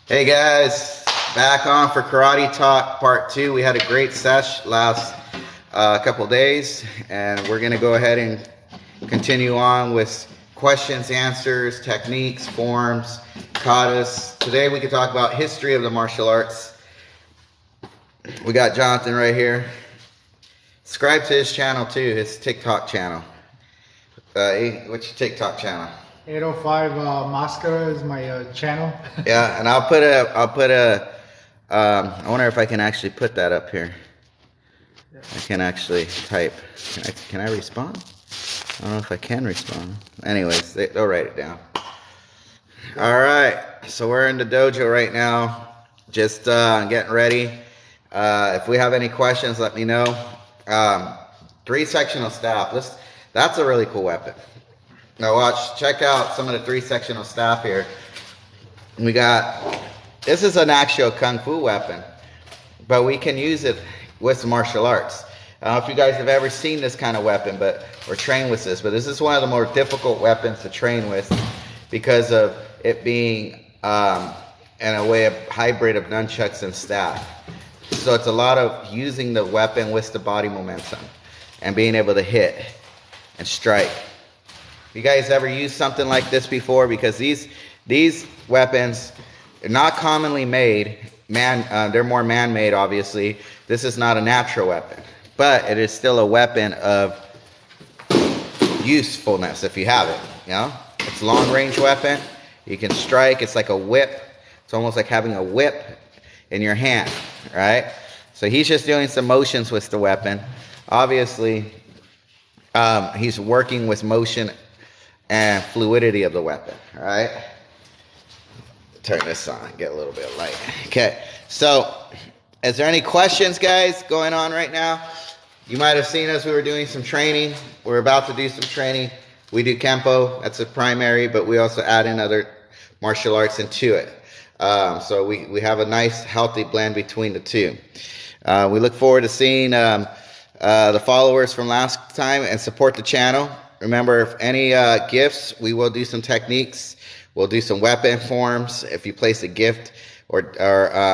Hey guys, back on for Karate Talk Part 2. We had a great sesh last couple days, and we're going to go ahead and continue on with questions, answers, techniques, forms, katas. Today we can talk about history of the martial arts. We got Jonathan right here. Subscribe to his channel too, his TikTok channel. What's your TikTok channel? 805 Mascara is my channel. Yeah, and I'll put a I wonder if I can actually put that up here. I can actually type. Can I respond? I don't know if I can respond. Anyways, they'll write it down. All right, so we're in the dojo right now, just getting ready. If we have any questions, let me know. 3-sectional staff. That's a really cool weapon. Now check out some of the 3-sectional staff here. This is an actual Kung Fu weapon, but we can use it with martial arts. I don't know if you guys have ever seen this kind of weapon, or trained with this, but this is one of the more difficult weapons to train with because of it being, in a way, a hybrid of nunchucks and staff. So it's a lot of using the weapon with the body momentum and being able to hit and strike. You guys ever used something like this before? Because these weapons are not commonly made. They're more man-made, obviously. This is not a natural weapon, but it is still a weapon of usefulness if you have it. You know, it's a long-range weapon. You can strike. It's like a whip. It's almost like having a whip in your hand, right? So he's just doing some motions with the weapon. Obviously, he's working with motion and fluidity of the weapon. All right, turn this on, get a little bit of light. Okay, so is there any questions, guys, going on right now? You might have seen us. We were doing some training. We're about to do some training. We do Kenpo. That's a primary, but we also add in other martial arts into it. So we have a nice, healthy blend between the two. We look forward to seeing the followers from last time and support the channel. Remember, if any gifts, we will do some techniques. We'll do some weapon forms if you place a gift or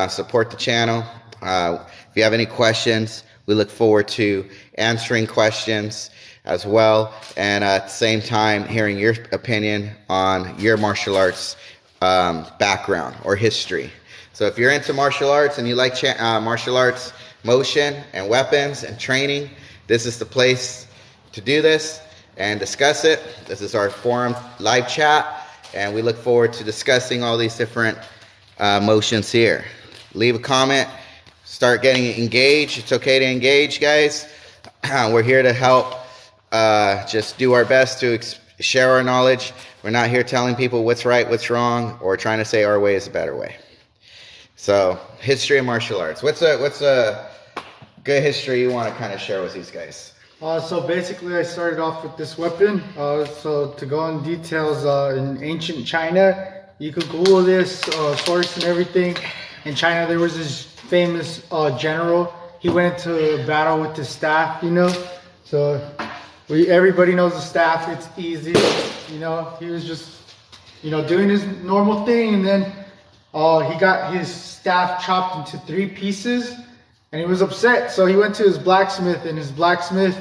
support the channel. If you have any questions, we look forward to answering questions as well. And at the same time, hearing your opinion on your martial arts background or history. So if you're into martial arts and you like martial arts motion and weapons and training, this is the place to do this and discuss it. This is our forum live chat, and we look forward to discussing all these different motions here. Leave a comment, start getting engaged. It's okay to engage, guys. We're here to help just do our best to share our knowledge. We're not here telling people what's right, what's wrong, or trying to say our way is a better way. So, history of martial arts. What's a good history you want to kind of share with these guys? So basically I started off with this weapon. So to go in details, in ancient China, you could Google this source and everything. In China there was this famous general. He went into a battle with his staff, you know. So everybody knows the staff, it's easy. You know, he was just, doing his normal thing, and then he got his staff chopped into 3 pieces. And he was upset, so he went to his blacksmith, and his blacksmith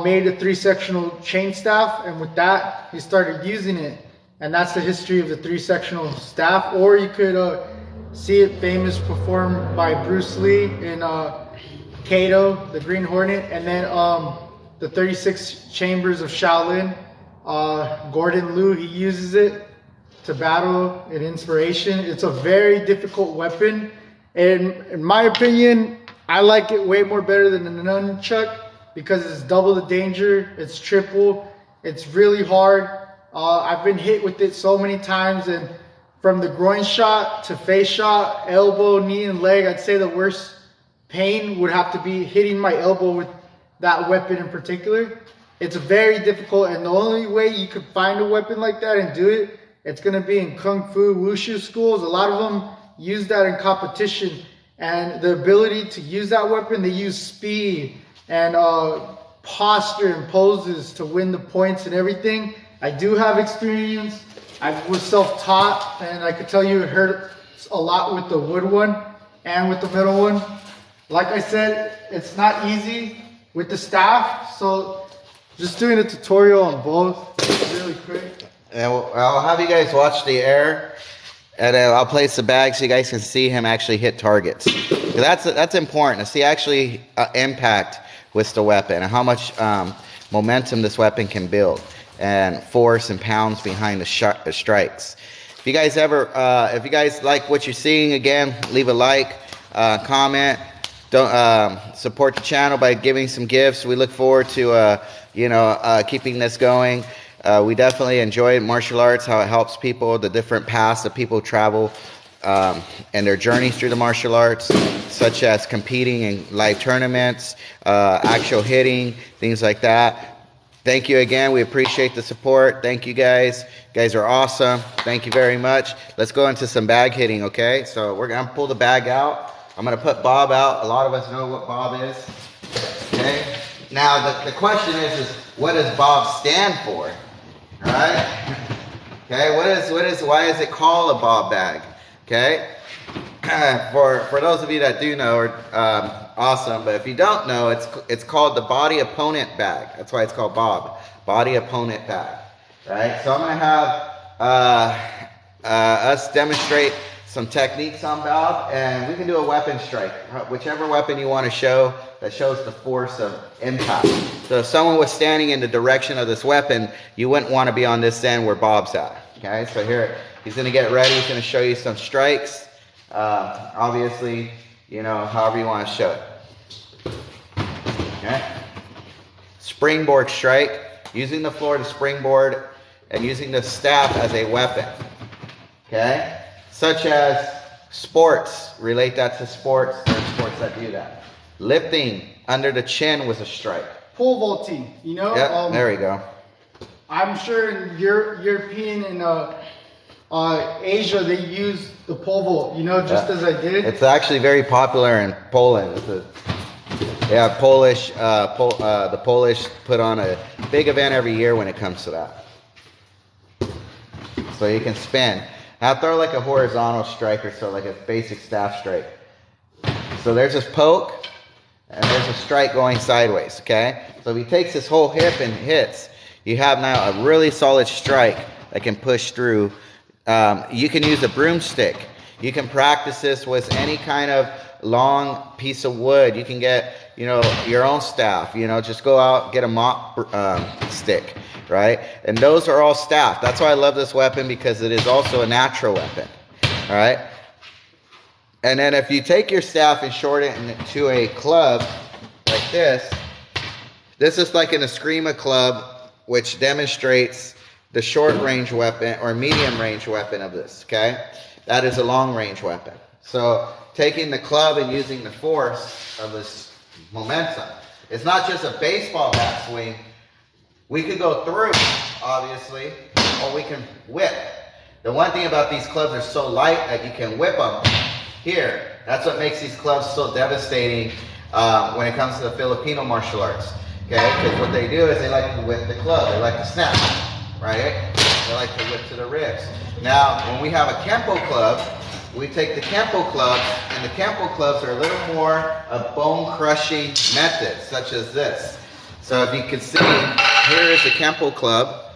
made a 3-sectional chain staff, and with that, he started using it. And that's the history of the 3-sectional staff. Or you could see it famous performed by Bruce Lee in Kato, the Green Hornet, and then the 36 Chambers of Shaolin. Gordon Liu, he uses it to battle in inspiration. It's a very difficult weapon. And in my opinion, I like it way more better than the nunchuck because it's double the danger, it's triple, it's really hard. I've been hit with it so many times, and from the groin shot to face shot, elbow, knee, and leg, I'd say the worst pain would have to be hitting my elbow with that weapon in particular. It's very difficult, and the only way you could find a weapon like that and do it, it's going to be in Kung Fu Wushu schools. A lot of them use that in competition, and the ability to use that weapon, they use speed and posture and poses to win the points and everything. I do have experience. I was self-taught, and I could tell you it hurt a lot with the wood one and with the metal one. Like I said, it's not easy with the staff, so just doing a tutorial on both really quick. And I'll have you guys watch the air, and I'll place the bag so you guys can see him actually hit targets. That's important to see actually impact with the weapon and how much momentum this weapon can build and force and pounds behind the strikes. If you guys if you guys like what you're seeing, again, leave a like, comment. Don't support the channel by giving some gifts. We look forward to keeping this going. We definitely enjoy martial arts, how it helps people, the different paths that people travel and their journeys through the martial arts, such as competing in live tournaments, actual hitting, things like that. Thank you again. We appreciate the support. Thank you guys. You guys are awesome. Thank you very much. Let's go into some bag hitting, okay? So we're going to pull the bag out. I'm going to put Bob out. A lot of us know what Bob is. Okay? Now, the question is what does Bob stand for? Right? Okay, why is it called a Bob bag? Okay? For those of you that do know, awesome. But if you don't know, it's called the body opponent bag. That's why it's called Bob. Body opponent bag. Right? So I'm going to have us demonstrate some techniques on Bob, and we can do a weapon strike. Whichever weapon you want to show that shows the force of impact. So if someone was standing in the direction of this weapon, you wouldn't want to be on this end where Bob's at. Okay, so here, he's going to get ready. He's going to show you some strikes. Obviously, however you want to show it. Okay. Springboard strike, using the floor to springboard and using the staff as a weapon. Okay. Such as sports, relate that to sports. There are sports that do that. Lifting under the chin with a strike. Pole vaulting, Yep, there we go. I'm sure in European and Asia they use the pole vault, just as I did. It's actually very popular in Poland. The Polish put on a big event every year when it comes to that. So you can spin. Now throw like a horizontal strike or so, like a basic staff strike. So there's this poke, and there's a strike going sideways, okay? So if he takes his whole hip and hits, you have now a really solid strike that can push through. You can use a broomstick. You can practice this with any kind of long piece of wood. You can get, your own staff. Just go out, get a mop stick, right? And those are all staff. That's why I love this weapon, because it is also a natural weapon, all right? And then if you take your staff and shorten it into a club like this is like an Eskrima club, which demonstrates the short range weapon or medium range weapon of this, okay? That is a long range weapon. So taking the club and using the force of this momentum. It's not just a baseball bat swing. We could go through, obviously, or we can whip. The one thing about these clubs, they're so light that you can whip them. Here, that's what makes these clubs so devastating when it comes to the Filipino martial arts. Okay, because what they do is they like to whip the club. They like to snap, right? They like to whip to the ribs. Now, when we have a Kenpo club, we take the Kenpo clubs, and the Kenpo clubs are a little more of bone-crushing methods, such as this. So if you can see, here is the Kenpo club,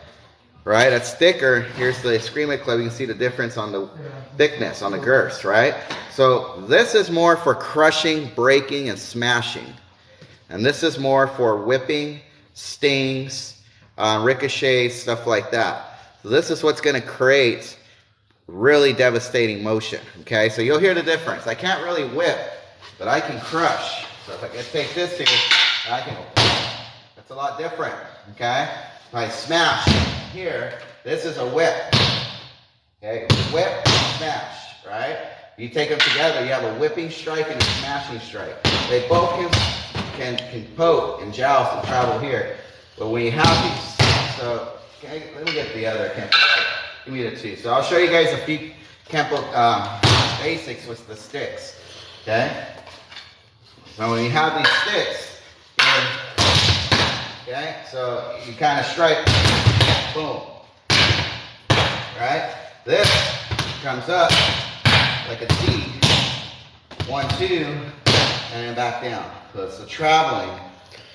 right? That's thicker. Here's the Eskrima club. You can see the difference on the thickness, on the girths, right? So this is more for crushing, breaking, and smashing. And this is more for whipping, stings, ricochets, stuff like that. So this is what's going to create really devastating motion, okay? So you'll hear the difference. I can't really whip, but I can crush. So if I can take this here, I can, that's a lot different, okay? If I smash here, this is a whip, okay? Whip, smash, right? You take them together, you have a whipping strike and a smashing strike. They both can poke and joust and travel here. But when you have these, so, okay, let me get the other Kenpo. Give me the two. So I'll show you guys a few Kenpo basics with the sticks, okay? So when you have these sticks, okay, so you kind of strike, boom, right? This comes up, like a T. 1, 2, and then back down. So it's the traveling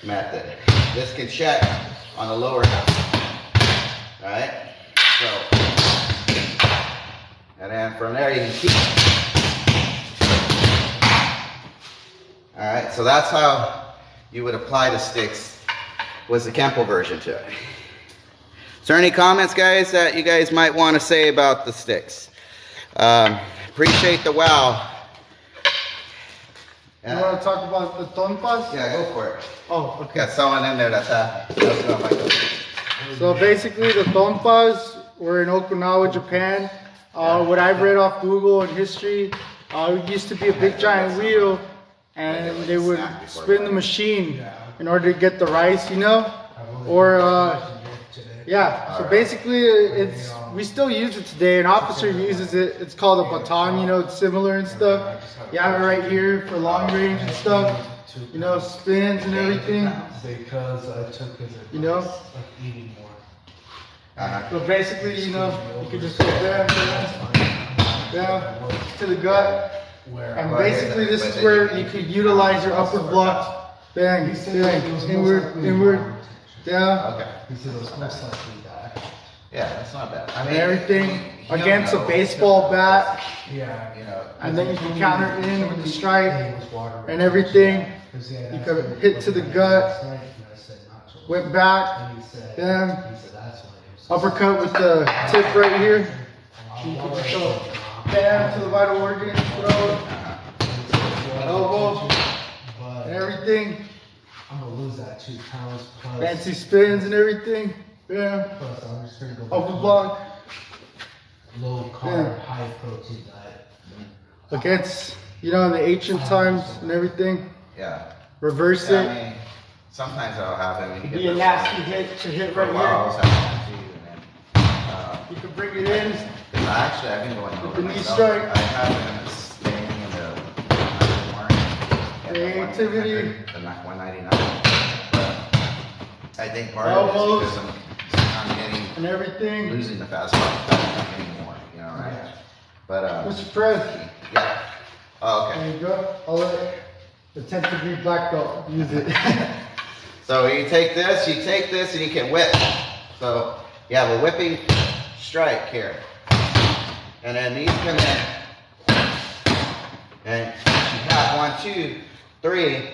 method. This can check on the lower half. Alright? So, and then from there you can keep. Alright, so that's how you would apply the sticks. Was the Kenpo version to it. Is there any comments, guys, that you guys might want to say about the sticks? Appreciate the wow. You want to talk about the tonpas? Yeah, go for it. Oh, okay. Got someone in there that's going like this. So basically, the tonpas were in Okinawa, Japan. What I've read off Google and history, it used to be a big giant wheel, and they would spin the machine in order to get the rice, you know? Or, yeah, so basically, we still use it today. An officer uses it. It's called a baton, you know, it's similar and stuff. You have it right here for long range and stuff. You know, spins and everything. Because I took his advice, you know, of eating more. So basically, you know, you could just go down to the gut. And basically, this is where you could utilize your upward block. Bang, bang, inward, down. Okay. He said it was most likely that. Yeah, that's not bad. I And everything against a baseball bat. Yeah. You know, And then you can counter it in with the strike and everything. You could hit to the gut, went back, then uppercut with the tip right here. You can just go bam to the vital organ, throat, elbow, and everything. I'm gonna lose that 2 pounds plus. Fancy spins and everything. Bam. Plus, I'm just gonna go Upper block. low carb, high protein diet. Against, you know, in the ancient times and everything. yeah. Reverse Yeah, it. I mean, sometimes that'll happen when you Be get a nasty hit to hit for a right while, I here. was having that too, and then, You can bring it in. actually, I've been going over the knee myself. strike. I haven't been staying in the 199. Creativity. The 199. But I think part of it Elbows. is because I'm getting And everything. losing the fast spot. I'm not getting more, you know, right? But Mr. Press. yeah. Oh, okay. There you go. I'll let the 10th degree black belt use it. So you take this, and you can whip. So you have a whipping strike here. And then these come in. And you have 1, 2, 3.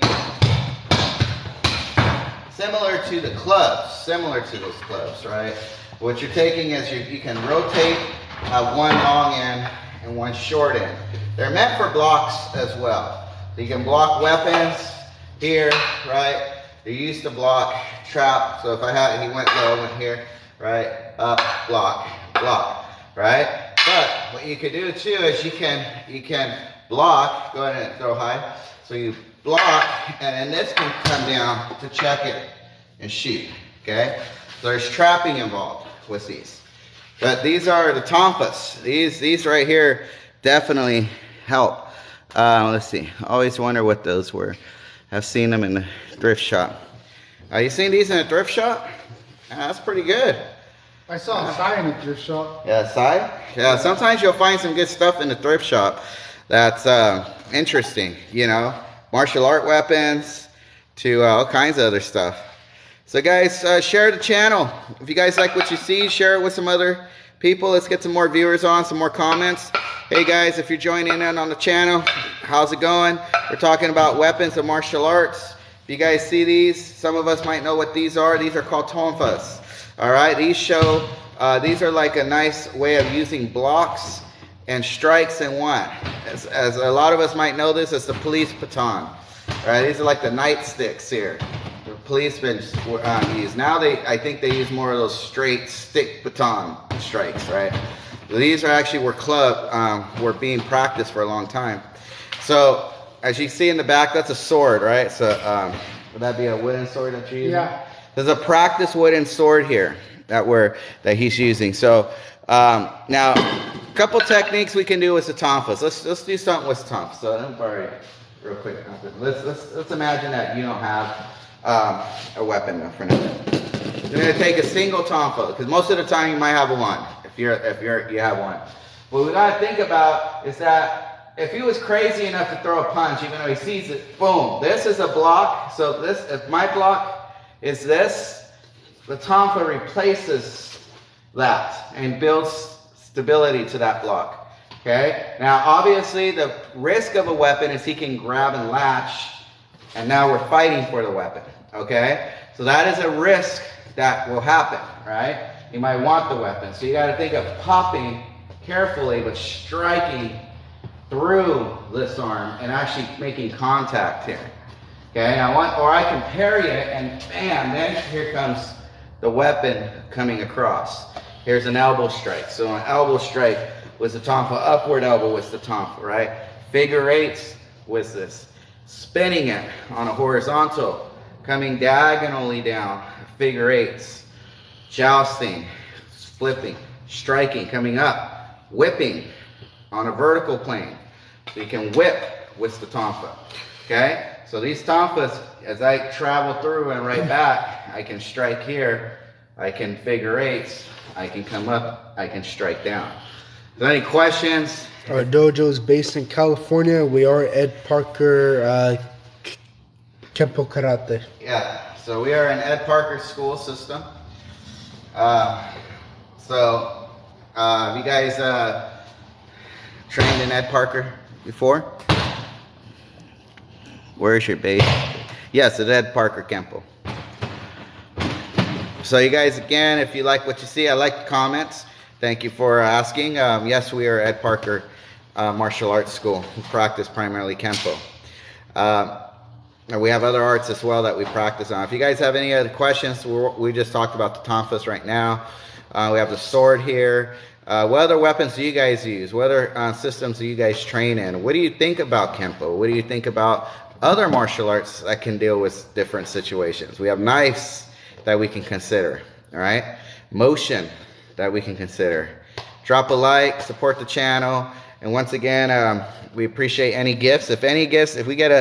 Similar to the clubs, similar to those clubs, right? What you're taking is you can rotate, have one long end and one short end. They're meant for blocks as well. So you can block weapons here, right? They're used to block trap. So if I had, he went low in here, right? Up, block, right? But what you can do too is you can block, go ahead and throw high. So you block, and then this can come down to check it and shoot, okay? So there's trapping involved with these. But these are the Tompas. These right here definitely help. Let's see. I always wonder what those were. I've seen them in the thrift shop. You seen these in a thrift shop? That's pretty good. I saw a sign in the thrift shop. Yeah, side? Yeah, sometimes you'll find some good stuff in the thrift shop that's interesting, you know. Martial art weapons to all kinds of other stuff. So guys, share the channel. If you guys like what you see, share it with some other people. Let's get some more viewers on, some more comments. Hey guys, if you're joining in on the channel, how's it going? We're talking about weapons and martial arts. If you guys see these, some of us might know what these are. These are called tonfas. All right, these show, these are like a nice way of using blocks and strikes in one. As a lot of us might know this, it's the police baton. All right, these are like the nightsticks here. The policemen use. Now I think they use more of those straight stick baton strikes, right? So these are actually were being practiced for a long time. So as you see in the back, that's a sword, right? So would that be a wooden sword that you're using? Yeah. There's a practice wooden sword here that he's using. So now a couple techniques we can do with the tonfas. Let's do something with tonfas. So let me borrow it real quick. Let's imagine that you don't have a weapon for now. You're gonna take a single tonfa because most of the time you might have one. If you have one. what we got to think about is that if he was crazy enough to throw a punch, even though he sees it, boom, this is a block. So this, if my block is this, the tonfa replaces that and builds stability to that block. Okay? Now, obviously, the risk of a weapon is he can grab and latch, and now we're fighting for the weapon. Okay? So that is a risk that will happen, right? You might want the weapon. So you got to think of popping carefully, but striking through this arm and actually making contact here. Okay? Or I can parry it, and bam, then here comes the weapon coming across. Here's an elbow strike. So an elbow strike was the tonfa, upward elbow was the tonfa, right? Figure eights was this. Spinning it on a horizontal, coming diagonally down, figure eights. Jousting, flipping, striking, coming up, whipping on a vertical plane. So you can whip with the tonfa, okay? So these tonfas, as I travel through and right back, I can strike here, I can figure eights, I can come up, I can strike down. Is there any questions? Our dojo is based in California. We are Ed Parker Kenpo Karate. Yeah, so we are an Ed Parker school system. Have you guys trained in Ed Parker before? Where's your base? Yes, at Ed Parker Kenpo. So you guys, again, if you like what you see, I like the comments. Thank you for asking. Yes, we are Ed Parker Martial Arts School. We practice primarily Kenpo. And we have other arts as well that we practice on. If you guys have any other questions, we just talked about the tonfas right now. We have the sword here. What other weapons do you guys use? What other systems do you guys train in? What do you think about Kenpo? What do you think about other martial arts that can deal with different situations? We have knives that we can consider, all right? Motion that we can consider. Drop a like, support the channel. And once again, we appreciate any gifts. If we get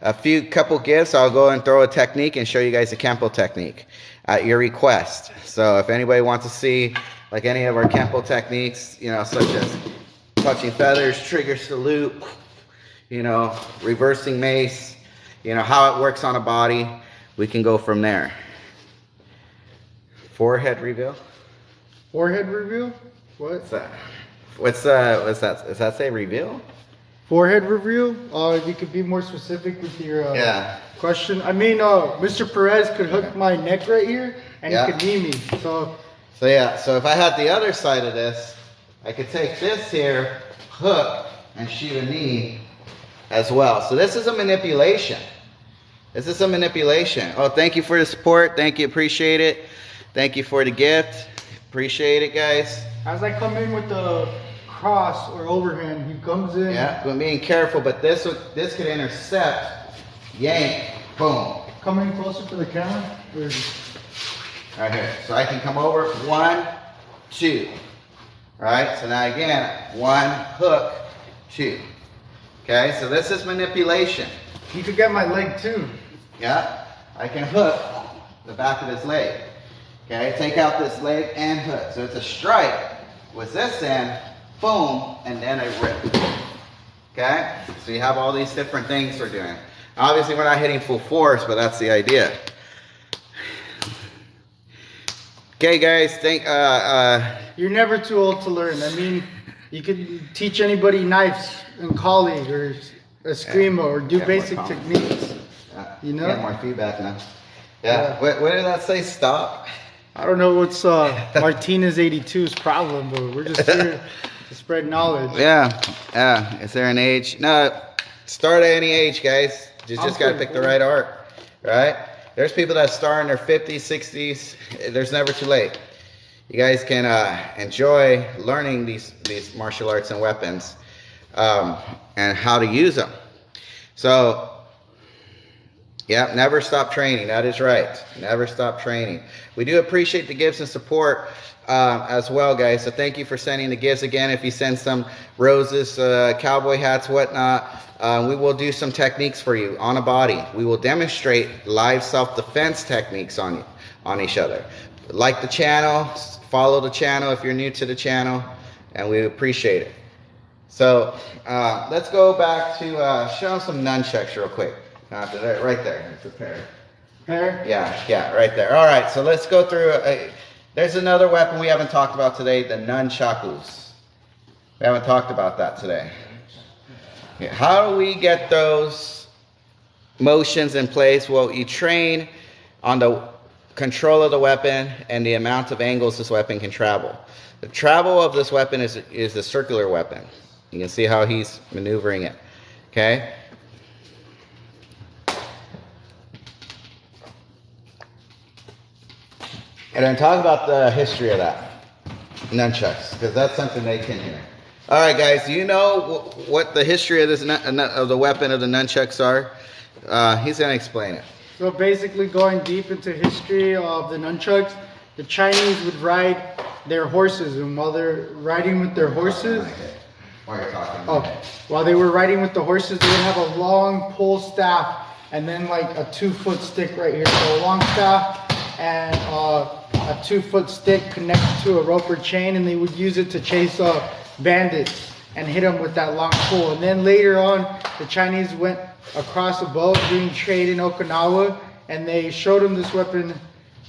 a couple gifts, I'll go and throw a technique and show you guys a Kenpo technique at your request. So if anybody wants to see like any of our Kenpo techniques, you know, such as touching feathers, trigger salute, you know, reversing mace, you know, how it works on a body, we can go from there. Forehead reveal. Forehead reveal? What? What's that? What's that? Does that say reveal? Forehead reveal? You could be more specific with your question. I mean, Mr. Perez could hook my neck right here, and he could knee me. So if I had the other side of this, I could take this here, hook, and shoot a knee as well. So this is a manipulation. This is a manipulation. Oh, thank you for the support. Thank you. Appreciate it. Thank you for the gift. Appreciate it, guys. As I come in with the cross or overhand, he comes in. Yeah, but being careful, but this could intercept, yank, boom. Coming closer to the camera? Right here. So I can come over, 1, 2. Right? So now again, 1, hook, 2. Okay, so this is manipulation. You could get my leg too. Yeah, I can hook the back of his leg. Okay, take out this leg and hook. So it's a strike with this end, boom, and then a rip. Okay, so you have all these different things we're doing. Obviously, we're not hitting full force, but that's the idea. Okay, guys, you're never too old to learn. I mean, you could teach anybody knives in college or eskrima or do basic techniques. You know? Get more feedback now. Yeah. What did that say? Stop. I don't know what's Martinez 82's problem, but we're just here to spread knowledge. Yeah. Is there an age? No. Start at any age, guys. You just got to pick the right art, right? There's people that start in their 50s, 60s. There's never too late. You guys can enjoy learning these martial arts and weapons and how to use them. So, yeah, never stop training. That is right. Never stop training. We do appreciate the gifts and support as well, guys. So thank you for sending the gifts. Again, if you send some roses, cowboy hats, whatnot, we will do some techniques for you on a body. We will demonstrate live self-defense techniques on each other. Like the channel, follow the channel if you're new to the channel, and we appreciate it. So let's go back to show some nunchucks real quick. Right there. It's a pair. Pair? Yeah, right there. All right, so let's go through. There's another weapon we haven't talked about today, the nunchakus. We haven't talked about that today. Yeah, how do we get those motions in place? Well, you train on the control of the weapon and the amount of angles this weapon can travel. The travel of this weapon is a circular weapon. You can see how he's maneuvering it. Okay? And then talk about the history of that. Nunchucks, because that's something they can hear. All right, guys, do you know what the history of of the weapon of the nunchucks are? He's going to explain it. So basically, going deep into history of the nunchucks, the Chinese would ride their horses, and while they're riding with their horses, while they were riding with the horses, they would have a long pole staff and then like a 2-foot stick right here. So a long staff and a 2-foot stick connected to a rope or chain, and they would use it to chase bandits and hit them with that long pole. And then later on, the Chinese went across a boat doing trade in Okinawa, and they showed them this weapon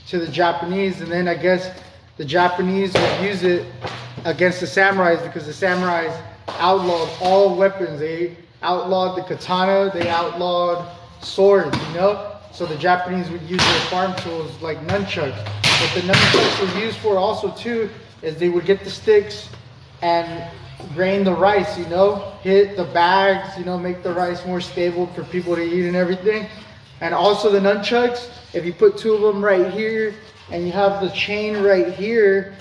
to the Japanese, and then I guess the Japanese would use it against the samurais, because the samurais outlawed all weapons. They outlawed the katana, they outlawed swords, you know? So the Japanese would use their farm tools like nunchucks. What the nunchucks were used for also too is they would get the sticks and grain the rice, you know, hit the bags, you know, make the rice more stable for people to eat and everything. And also the nunchucks, if you put 2 of them right here and you have the chain right here,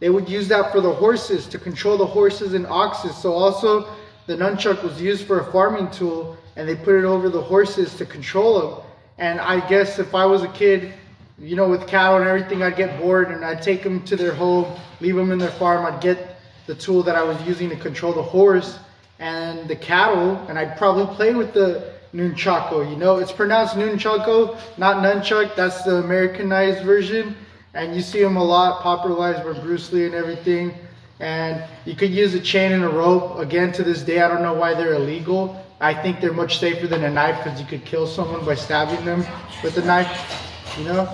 they would use that for the horses, to control the horses and oxes. So also the nunchuck was used for a farming tool, and they put it over the horses to control them. And I guess if I was a kid, you know, with cattle and everything, I'd get bored and I'd take them to their home, leave them in their farm. I'd get the tool that I was using to control the horse and the cattle, and I'd probably play with the nunchako. You know, it's pronounced nunchako, not nunchuck. That's the Americanized version, and you see them a lot, popularized by Bruce Lee and everything. And you could use a chain and a rope. Again, to this day, I don't know why they're illegal. I think they're much safer than a knife, because you could kill someone by stabbing them with a knife, you know?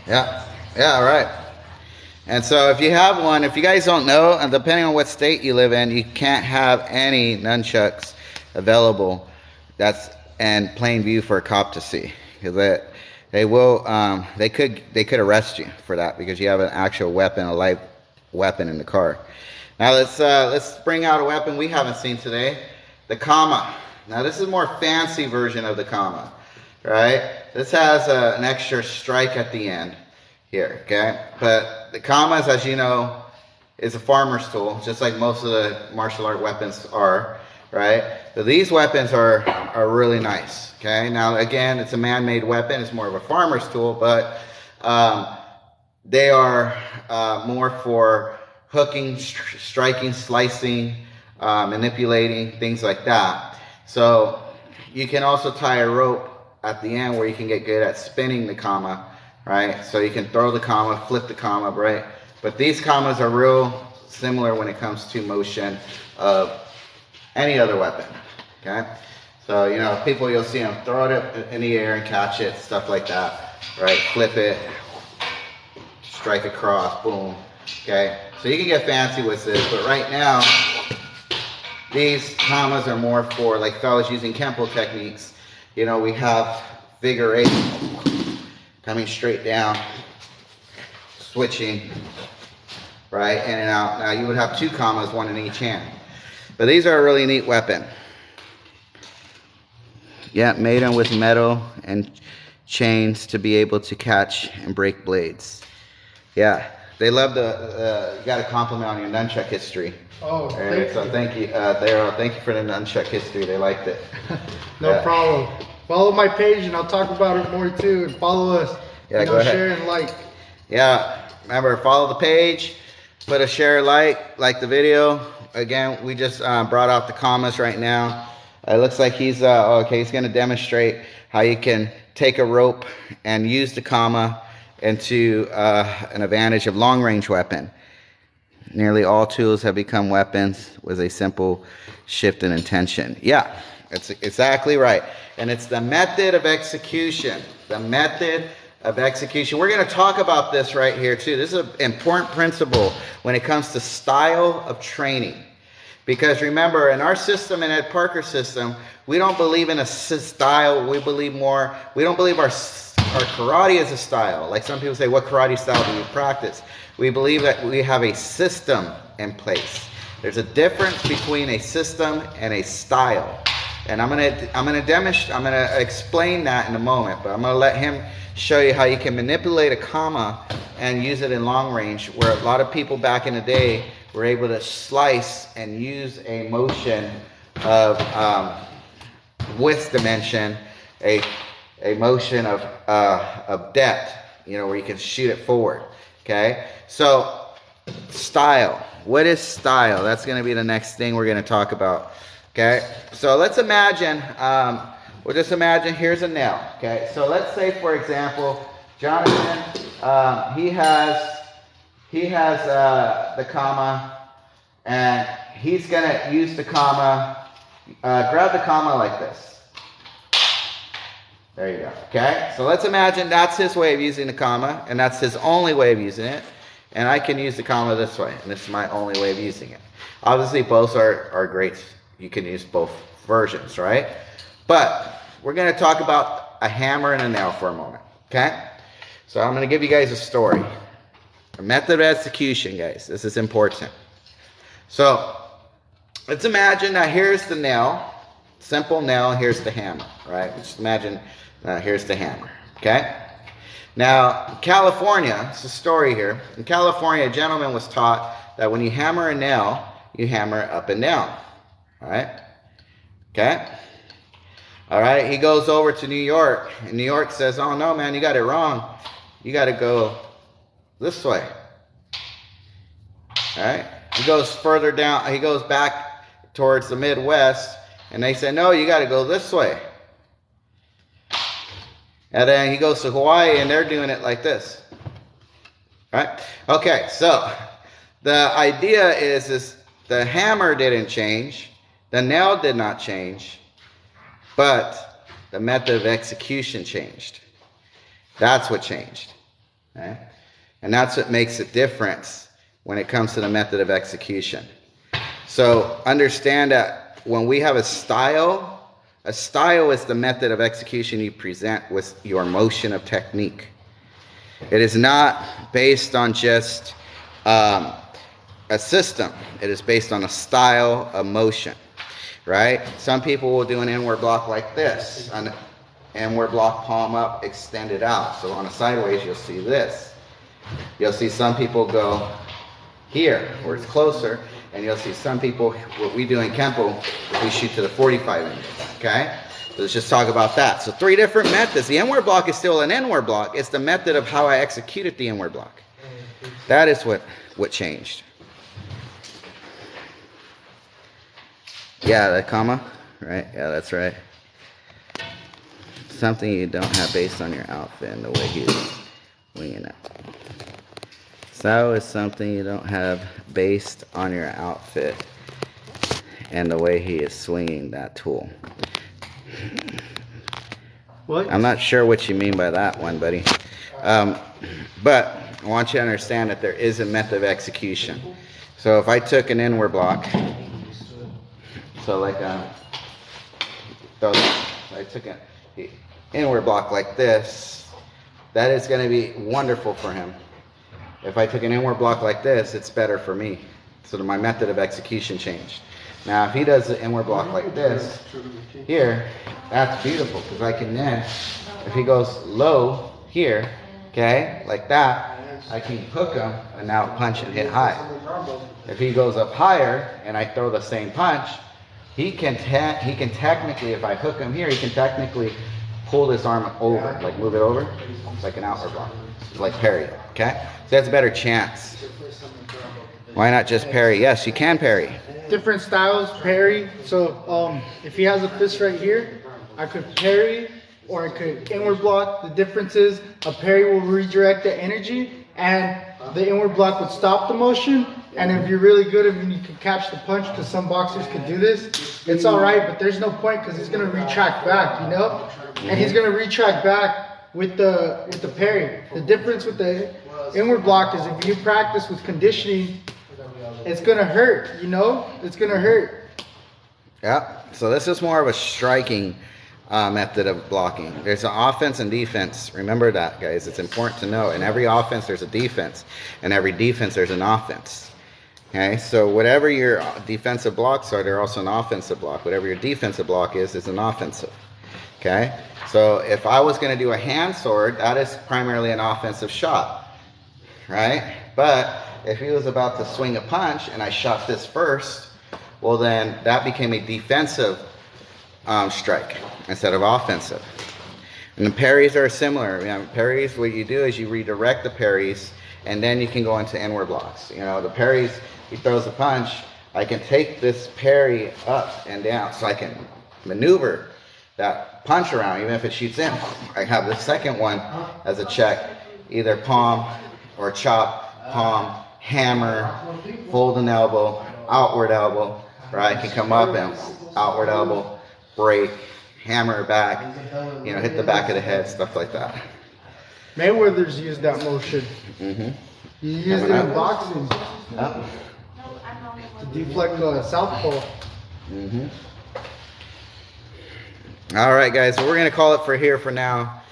Yeah, right. And so if you have one, if you guys don't know, and depending on what state you live in, you can't have any nunchucks available that's in plain view for a cop to see, because they could arrest you for that, because you have an actual weapon, a live weapon in the car. Now let's bring out a weapon we haven't seen today, the kama. Now this is a more fancy version of the kama, right? This has an extra strike at the end here, okay? But the kamas, as you know, is a farmer's tool, just like most of the martial art weapons are, right? But these weapons are really nice, okay? Now again, it's a man-made weapon, it's more of a farmer's tool, but they are more for hooking, striking, slicing, manipulating, things like that. So you can also tie a rope at the end where you can get good at spinning the kama, right? So you can throw the kama, flip the kama, right? But these kamas are real similar when it comes to motion of any other weapon, okay? So, you know, people, you'll see them throw it up in the air and catch it, stuff like that, right? Flip it, strike across, boom, okay? So you can get fancy with this, but right now, these kamas are more for, like, fellas using Kenpo techniques. You know, we have figure 8, coming straight down, switching, right, in and out. Now you would have 2 kamas, 1 in each hand. But these are a really neat weapon. Yeah, made them with metal and chains to be able to catch and break blades. Yeah, they love you got a compliment on your nunchuck history. Oh, Thank you. Thank you for the nunchuck history. They liked it. No problem. Follow my page and I'll talk about it more too. And follow us. Yeah, go ahead. Share and like. Yeah, remember, follow the page, put a share, like the video. Again, we just brought out the kamas right now. It looks like he's he's going to demonstrate how you can take a rope and use the kama into an advantage of long-range weapon. Nearly all tools have become weapons with a simple shift in intention. Yeah, that's exactly right. And it's the method of execution. The method of execution. We're going to talk about this right here too. This is an important principle when it comes to style of training. Because remember, in our system, in Ed Parker system, we don't believe in a style. We don't believe our karate is a style. Like some people say, what karate style do you practice? We believe that we have a system in place. There's a difference between a system and a style. And I'm gonna explain that in a moment, but I'm gonna let him show you how you can manipulate a comma and use it in long range, where a lot of people back in the day were able to slice and use a motion of width dimension, a motion of depth, where you can shoot it forward. Okay, so style. What is style? That's going to be the next thing we're going to talk about. Okay, so let's imagine. We'll just imagine here's a nail. Okay, so let's say, for example, Jonathan, he has the comma, and he's going to use the comma. Grab the comma like this. There you go. Okay, so let's imagine that's his way of using the comma, and that's his only way of using it. And I can use the comma this way, and this is my only way of using it. Obviously, both are great. You can use both versions, right? But we're going to talk about a hammer and a nail for a moment. Okay, so I'm going to give you guys a story. A method of execution, guys. This is important. So let's imagine that here's the nail, simple nail, and here's the hammer, right? Just imagine here's the hammer, okay? Now, in California, it's a story here. In California, a gentleman was taught that when you hammer a nail, you hammer it up and down, all right? Okay? All right, he goes over to New York, and New York says, oh, no, man, you got it wrong. You got to go this way, all right? He goes further down. He goes back towards the Midwest, and they say, no, you got to go this way. And then he goes to Hawaii, and they're doing it like this. All right? Okay, so the idea is the hammer didn't change. The nail did not change. But the method of execution changed. That's what changed. Okay? And that's what makes a difference when it comes to the method of execution. So understand that when we have a style is the method of execution you present with your motion of technique. It is not based on just a system. It is based on a style of motion, right? Some people will do an inward block like this, an inward block, palm up, extended out. So on a sideways, you'll see this. You'll see some people go here, where it's closer, and you'll see some people, what we do in Kenpo, we shoot to the 45 inches, okay? So let's just talk about that. So 3 different methods. The inward block is still an inward block. It's the method of how I executed the inward block. That is what changed. Yeah, the comma, right? Yeah, that's right. Something you don't have based on your outfit and the way he's winging it. So is something you don't have based on your outfit and the way he is swinging that tool. What? I'm not sure what you mean by that one, buddy. But I want you to understand that there is a method of execution. So if I took an inward block, so like I took an inward block like this, that is going to be wonderful for him. If I took an inward block like this, it's better for me. So my method of execution changed. Now, if he does the inward block like this, here, that's beautiful, because I can then, if he goes low here, okay, like that, I can hook him and now punch and hit high. If he goes up higher and I throw the same punch, he can technically, if I hook him here, he can technically pull this arm over, like move it over. It's like an outward block. It's like parry, okay? So that's a better chance. Why not just parry? Yes, you can parry. Different styles, parry. So if he has a fist right here, I could parry or I could inward block. The difference is a parry will redirect the energy and the inward block would stop the motion. And if you're really good, I mean, you can catch the punch, because some boxers can do this. It's all right, but there's no point, because he's gonna retract back, you know, and he's gonna retract back with the parry. The difference with the inward block is if you practice with conditioning, it's gonna hurt, you know, it's gonna hurt. Yeah. So this is more of a striking method of blocking. There's an offense and defense. Remember that, guys. It's important to know. In every offense, there's a defense. In every defense, there's an offense. Okay. So whatever your defensive blocks are, they're also an offensive block. Whatever your defensive block is an offensive. Okay. So if I was going to do a hand sword, that is primarily an offensive shot, right? But if he was about to swing a punch and I shot this first, well, then that became a defensive strike instead of offensive. And the parries are similar. You know, parries, what you do is you redirect the parries, and then you can go into inward blocks. You know, the parries, he throws a punch, I can take this parry up and down, so I can maneuver that punch around, even if it shoots in. I have the second one as a check, either palm or chop, palm, hammer, fold an elbow, outward elbow, or I can come up and outward elbow, break, hammer back, you know, hit the back of the head, stuff like that. Mayweather's used that motion. Mm-hmm. He used it in boxing Yep. to deflect southpaw. Mm-hmm. All right, guys. So we're gonna call it for here for now.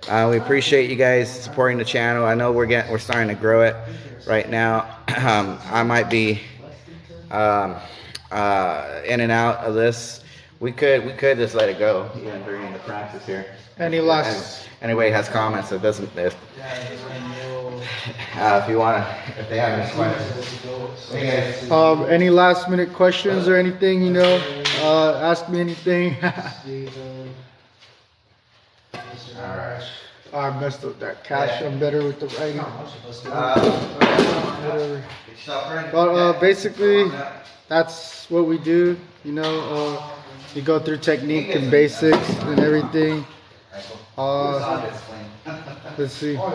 We appreciate you guys supporting the channel. I know we're starting to grow it right now. I might be in and out of this. We could just let it go even during the practice here. Any last? Anybody has comments, it doesn't. If you wanna, if they have any questions. Hey guys. Any last minute questions or anything? You know, ask me anything. All right. I messed up that cash. I'm better with the writing. Whatever. But basically, that's what we do. You know, you go through technique and basics and everything. Let's see. I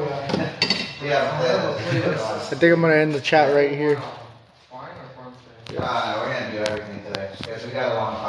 think I'm gonna end the chat right here. We're gonna do everything today because we got a long